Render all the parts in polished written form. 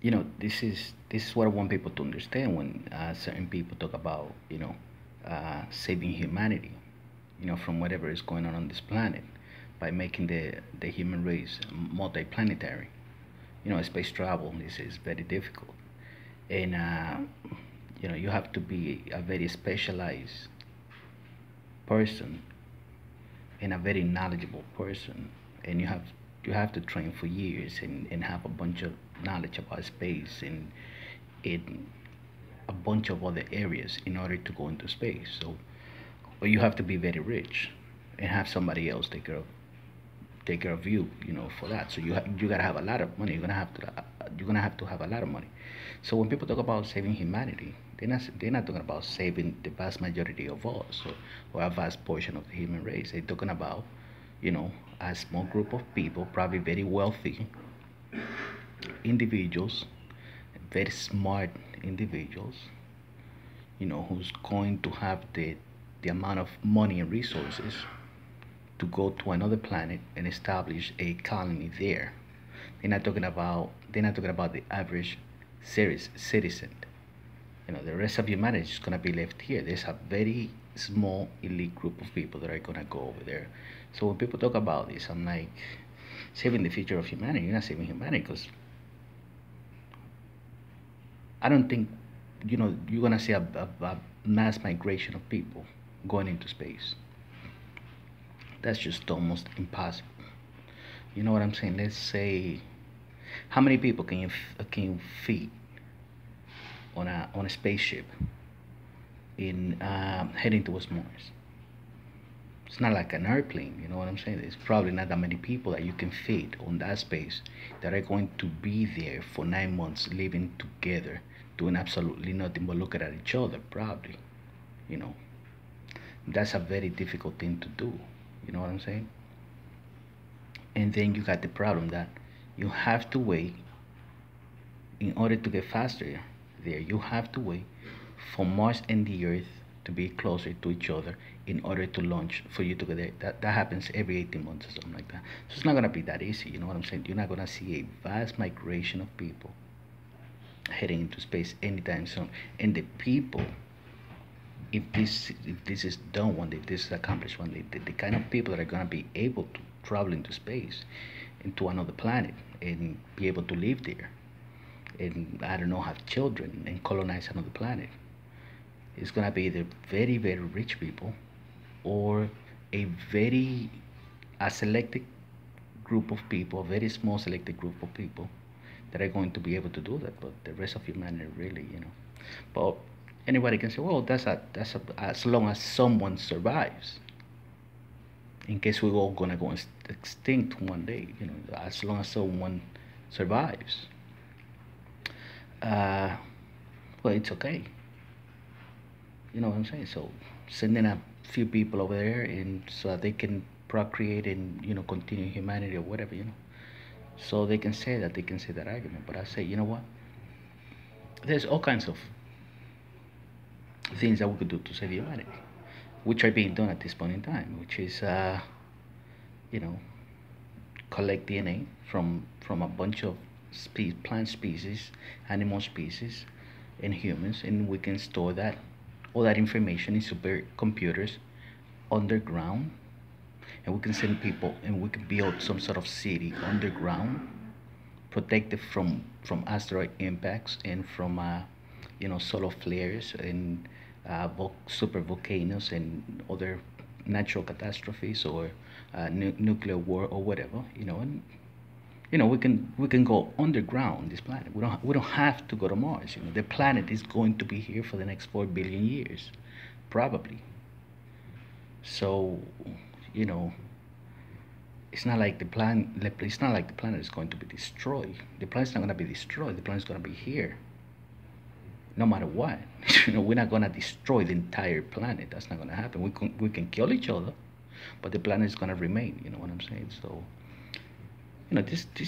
This is what I want people to understand when certain people talk about saving humanity, from whatever is going on this planet, by making the human race multiplanetary. Space travel is very difficult, and you have to be a very specialized person and a very knowledgeable person, and you have to train for years and have a bunch of knowledge about space and in a bunch of other areas in order to go into space. So, or you have to be very rich and have somebody else take care of you, for that. So you gotta have a lot of money. You're gonna have to have a lot of money. So when people talk about saving humanity, they're not talking about saving the vast majority of us, or a vast portion of the human race. They're talking about, a small group of people, probably very wealthy individuals, very smart individuals, who's going to have the amount of money and resources to go to another planet and establish a colony there. They're not talking about the average citizen. The rest of humanity is gonna be left here. There's a very small elite group of people that are gonna go over there. So when people talk about this, I'm like, saving the future of humanity. You're not saving humanity because I don't think you're gonna see a mass migration of people going into space. That's just almost impossible. You know what I'm saying? Let's say, how many people can you feed on a spaceship in heading towards Mars? It's not like an airplane. You know what I'm saying? There's probably not that many people that you can feed on that space that are going to be there for 9 months, living together, doing absolutely nothing but looking at each other. Probably, you know, that's a very difficult thing to do. You know what I'm saying? And then you got the problem that you have to wait in order to get faster there. You have to wait for Mars and the Earth to be closer to each other in order to launch for you to get there. That happens every 18 months or something like that. So it's not gonna be that easy. You know what I'm saying? You're not gonna see a vast migration of people heading into space anytime soon. And the people, if this is done one day, if this is accomplished one day, the kind of people that are gonna be able to travel into space, into another planet, and be able to live there, and I don't know, have children and colonize another planet. It's gonna be either very very rich people, or a very a selected group of people, a very small selected group of people that are going to be able to do that. But the rest of humanity, really, But anybody can say, well, that's as long as someone survives. In case we're all gonna go extinct one day, as long as someone survives, uh, well, it's okay. You know what I'm saying? So sending a few people over there, and so that they can procreate and continue humanity or whatever, so they can say that argument. But I say, you know what? There's all kinds of things that we could do to save humanity, which are being done at this point in time, which is you know collect DNA from a bunch of plant species, animal species, and humans, and we can store that all that information in supercomputers underground, and we can send people, and we can build some sort of city underground, protected from asteroid impacts and from solar flares and super volcanoes and other natural catastrophes, or nuclear war or whatever, and we can go underground this planet. We don't have to go to Mars. The planet is going to be here for the next 4 billion years, probably. So, you know, it's not like the planet is going to be destroyed. The planet's not going to be destroyed. The planet's going to be here, no matter what. We're not going to destroy the entire planet. That's not going to happen. We can kill each other, but the planet is going to remain. You know what I'm saying? So,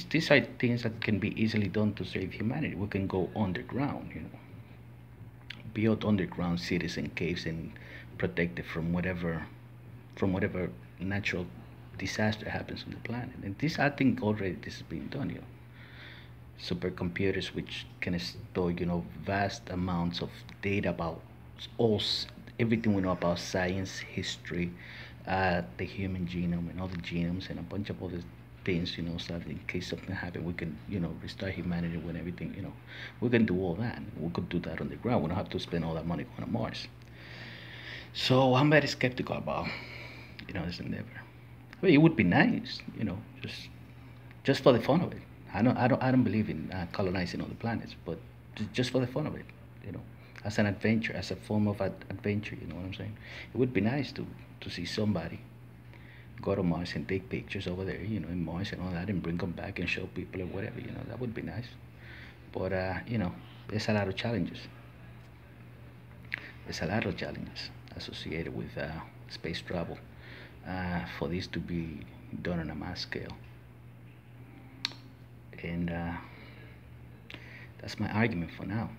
these are things that can be easily done to save humanity. We can go underground, build underground cities and caves, and protect it from whatever natural disaster happens on the planet. And this, I think, already this is being done. supercomputers which can store, vast amounts of data about all everything we know about science, history, the human genome and all the genomes and a bunch of other things, so that in case something happened, we can, restart humanity with everything, we can do all that. We could do that on the ground. We don't have to spend all that money going to Mars. So I'm very skeptical about, this endeavor. I mean, it would be nice, just for the fun of it. I don't believe in colonizing other planets, but just for the fun of it, you know, as an adventure, as a form of adventure. You know what I'm saying? It would be nice to see somebody go to Mars and take pictures over there, in Mars and all that, and bring them back and show people or whatever. That would be nice. But there's a lot of challenges. There's a lot of challenges associated with space travel for this to be done on a mass scale. And that's my argument for now.